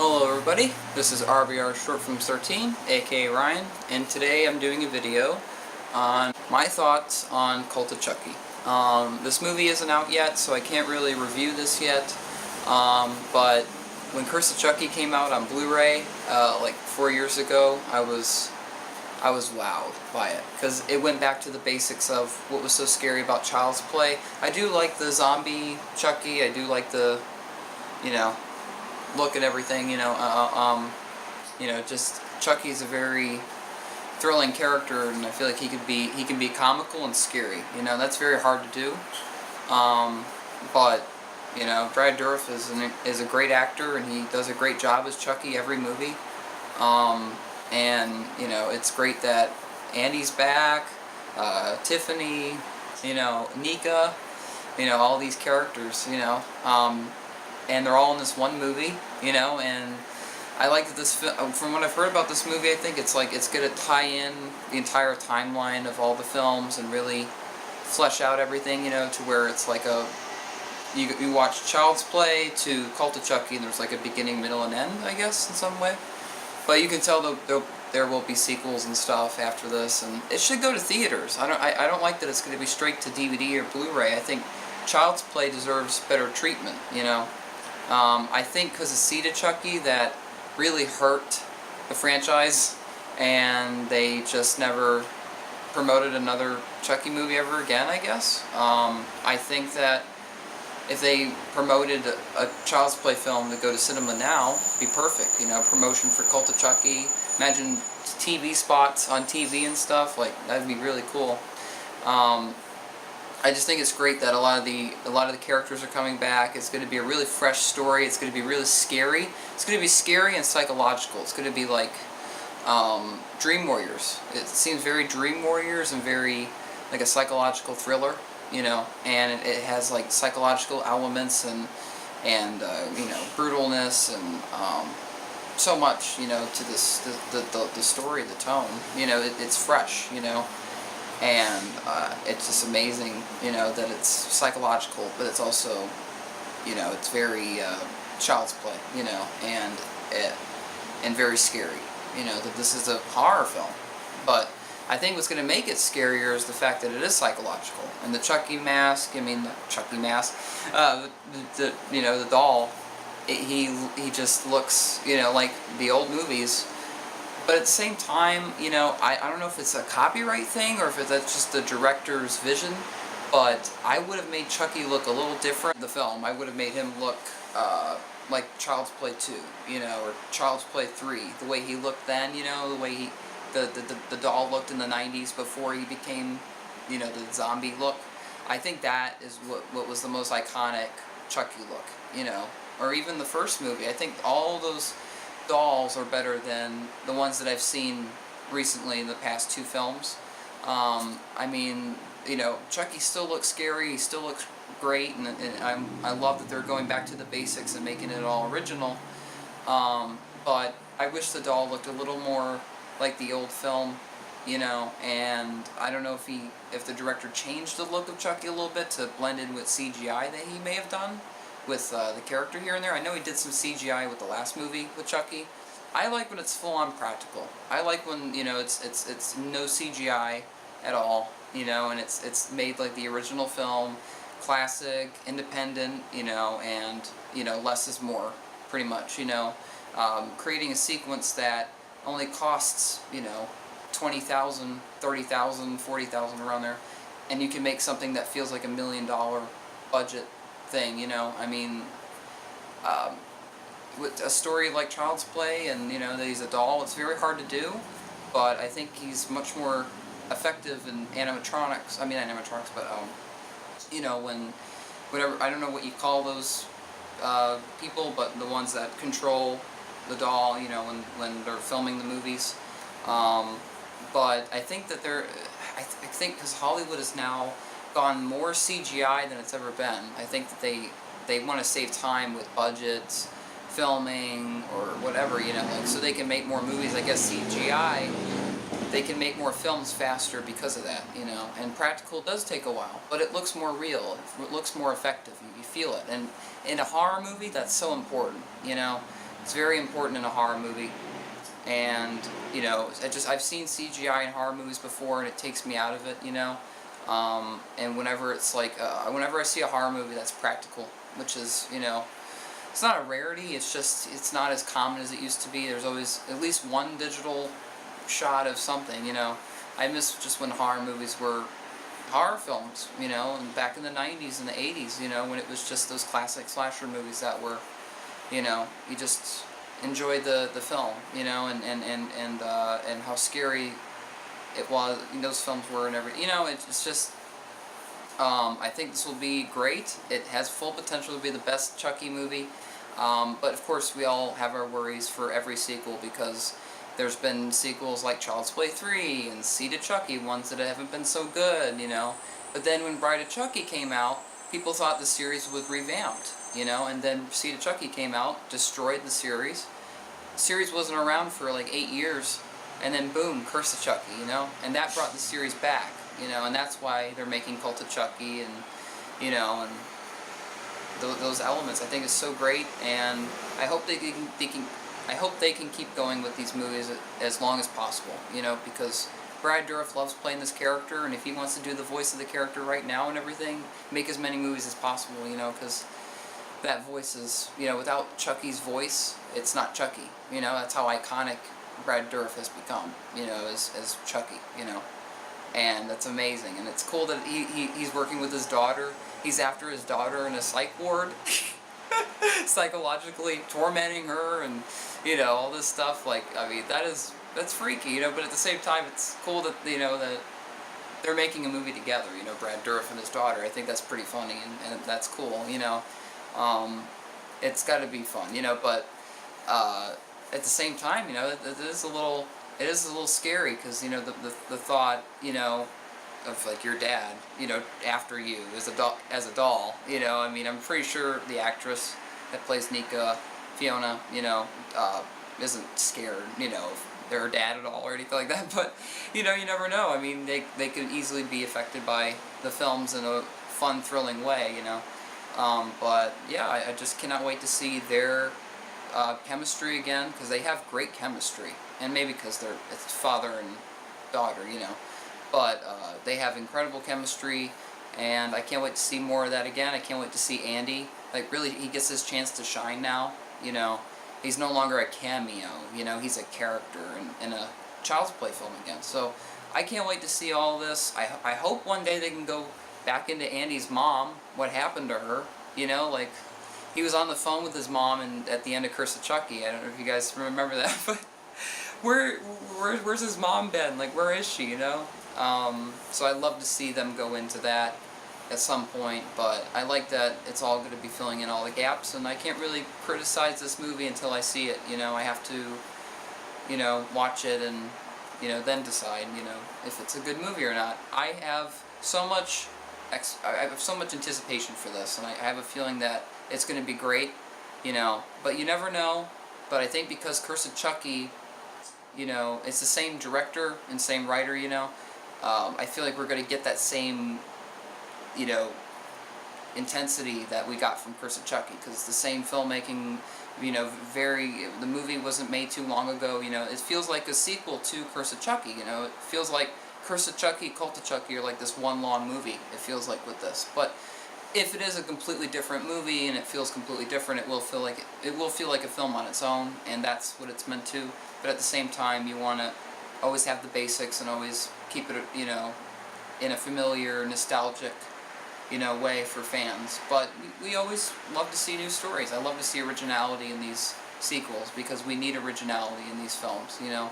Hello everybody, this is RBR Short Films 13, aka Ryan, and today I'm doing a video on my thoughts on Cult of Chucky. This movie isn't out yet, so I can't really review this yet, but when Curse of Chucky came out on Blu-ray, like 4 years ago, I was wowed by it, because it went back to the basics of what was so scary about Child's Play. I do like the zombie Chucky, I do like the, look at everything, just Chucky's a very thrilling character, and I feel like he can be comical and scary. That's very hard to do. But Brad Dourif is a great actor, and he does a great job as Chucky every movie. And it's great that Andy's back, Tiffany, Nika, all these characters, and they're all in this one movie, and I like that this from what I've heard about this movie, I think it's going to tie in the entire timeline of all the films and really flesh out everything, to where it's like you watch Child's Play to Cult of Chucky, and there's like a beginning, middle, and end, I guess, in some way. But you can tell there will be sequels and stuff after this, and it should go to theaters. I don't like that it's going to be straight to DVD or Blu-ray. I think Child's Play deserves better treatment, I think because of Seed of Chucky that really hurt the franchise, and they just never promoted another Chucky movie ever again, I guess. I think that if they promoted a Child's Play film to go to cinema now, it'd be perfect, promotion for Cult of Chucky. Imagine TV spots on TV and stuff, that'd be really cool. I just think it's great that a lot of the characters are coming back. It's going to be a really fresh story. It's going to be really scary. It's going to be scary and psychological. It's going to be like Dream Warriors. It seems very Dream Warriors and very like a psychological thriller, and it has like psychological elements and brutalness and so much, to this the story, the tone. It's fresh, and it's just amazing, that it's psychological, but it's also, it's very Child's Play, and very scary, that this is a horror film. But I think what's going to make it scarier is the fact that it is psychological, and the Chucky mask. The doll. He just looks, like the old movies. But at the same time, I don't know if it's a copyright thing or if that's just the director's vision, but I would have made Chucky look a little different in the film. I would have made him look like Child's Play 2, or Child's Play 3, the way he looked then, the way the doll looked in the 90s before he became, the zombie look. I think that is what was the most iconic Chucky look, or even the first movie. I think all those dolls are better than the ones that I've seen recently in the past two films. Chucky still looks scary, he still looks great, and I love that they're going back to the basics and making it all original. But I wish the doll looked a little more like the old film, and I don't know if the director changed the look of Chucky a little bit to blend in with CGI that he may have done with the character here and there. I know he did some CGI with the last movie with Chucky. I like when it's full-on practical. I like when, it's no CGI at all, and it's made like the original film, classic, independent, and, less is more, pretty much, creating a sequence that only costs, $20,000, $30,000, $40,000, around there, and you can make something that feels like $1 million budget thing, with a story like Child's Play, and that he's a doll, it's very hard to do, but I think he's much more effective in animatronics, but whatever, I don't know what you call those people, but the ones that control the doll, when they're filming the movies, but I think that I think because Hollywood has now gone more CGI than it's ever been. I think that they want to save time with budgets, filming, or whatever, so they can make more movies. I guess CGI, they can make more films faster because of that, and practical does take a while, but it looks more real, it looks more effective, you feel it, and in a horror movie, that's so important, It's very important in a horror movie. And you know, I've seen CGI in horror movies before, and it takes me out of it. You know, and whenever it's like, whenever I see a horror movie that's practical, which is, you know, it's not a rarity. It's just it's not as common as it used to be. There's always at least one digital shot of something. You know, I miss just when horror movies were horror films. You know, and back in the '90s and the '80s. You know, when it was just those classic slasher movies that were, you know, you just enjoyed the film, you know, and how scary it was. Those films were and everything. You know, it's just. I think this will be great. It has full potential to be the best Chucky movie, but of course we all have our worries for every sequel, because there's been sequels like Child's Play 3 and Seed of Chucky, ones that haven't been so good, you know. But then when Bride of Chucky came out, people thought the series was revamped, you know, and then Seed of Chucky came out, destroyed the series. The series wasn't around for like 8 years, and then boom, Curse of Chucky, you know, and that brought the series back. You know, and that's why they're making Cult of Chucky, and you know, and those elements. I think is so great, and I hope I hope they can keep going with these movies as long as possible. You know, because Brad Dourif loves playing this character, and if he wants to do the voice of the character right now and everything, make as many movies as possible. You know, because that voice is, you know, without Chucky's voice, it's not Chucky. You know, that's how iconic Brad Dourif has become. You know, as Chucky. You know. And that's amazing, and it's cool that he's working with his daughter. He's after his daughter in a psych ward, psychologically tormenting her, and you know, all this stuff. Like, I mean, that's freaky, you know. But at the same time, it's cool that, you know, that they're making a movie together. You know, Brad Dourif and his daughter. I think that's pretty funny, and that's cool. You know, it's got to be fun, you know. But at the same time, you know, it is a little scary, because, you know, the thought, you know, of like your dad, you know, after you as a doll, you know. I mean, I'm pretty sure the actress that plays Nika, Fiona, you know, isn't scared, you know, of their dad at all or anything like that. But you know, you never know. I mean, they could easily be affected by the films in a fun, thrilling way, you know. But yeah, I just cannot wait to see their chemistry again, because they have great chemistry, and maybe because it's father and daughter, you know, but they have incredible chemistry, and I can't wait to see more of that again. I can't wait to see Andy, like, really, he gets his chance to shine now, you know. He's no longer a cameo, you know, he's a character in a Child's Play film again, so I can't wait to see all this. I hope one day they can go back into Andy's mom, what happened to her, you know, like, he was on the phone with his mom and at the end of Curse of Chucky. I don't know if you guys remember that, but where's his mom been? Like, where is she, you know? So I'd love to see them go into that at some point, but I like that it's all going to be filling in all the gaps, and I can't really criticize this movie until I see it, you know. I have to, you know, watch it and, you know, then decide, you know, if it's a good movie or not. I have so much anticipation for this, and I have a feeling that it's going to be great, you know, but you never know. But I think because Curse of Chucky, you know, it's the same director and same writer, you know, I feel like we're going to get that same, you know, intensity that we got from Curse of Chucky, because it's the same filmmaking, you know, the movie wasn't made too long ago, you know. It feels like a sequel to Curse of Chucky, you know. It feels like Curse of Chucky, Cult of Chucky are like this one long movie, it feels like, with this. But if it is a completely different movie and it feels completely different, it will feel like a film on its own, and that's what it's meant to. But at the same time, you want to always have the basics and always keep it, you know, in a familiar, nostalgic, you know, way for fans. But we always love to see new stories. I love to see originality in these sequels, because we need originality in these films, you know.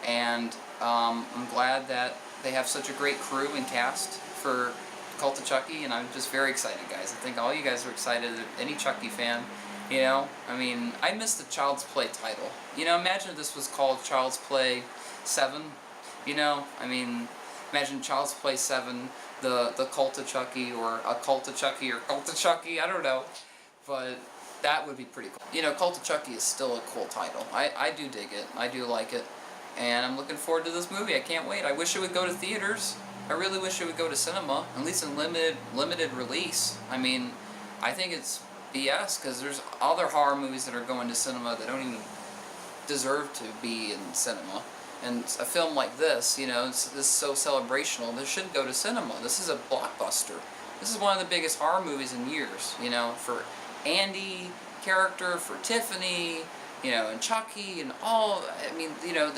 And I'm glad that they have such a great crew and cast for Cult of Chucky, and I'm just very excited, guys. I think all you guys are excited, any Chucky fan, you know. I mean, I missed the Child's Play title. You know, imagine if this was called Child's Play 7, you know. I mean, imagine Child's Play 7, the Cult of Chucky, or a Cult of Chucky, or Cult of Chucky, I don't know. But that would be pretty cool. You know, Cult of Chucky is still a cool title. I do dig it. I do like it. And I'm looking forward to this movie. I can't wait. I wish it would go to theaters. I really wish it would go to cinema, at least in limited release. I mean, I think it's BS, because there's other horror movies that are going to cinema that don't even deserve to be in cinema. And a film like this, you know, this is so celebrational, this shouldn't go to cinema. This is a blockbuster. This is one of the biggest horror movies in years, you know, for Andy character, for Tiffany, you know, and Chucky, and all, I mean, you know,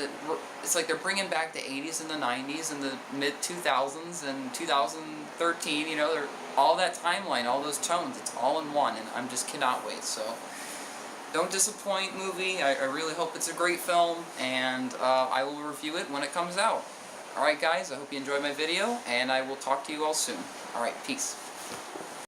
it's like they're bringing back the 80s and the 90s and the mid-2000s and 2013, you know, they're, all that timeline, all those tones, it's all in one, and I'm just cannot wait, so don't disappoint movie. I really hope it's a great film, and I will review it when it comes out. Alright guys, I hope you enjoyed my video, and I will talk to you all soon. Alright, peace.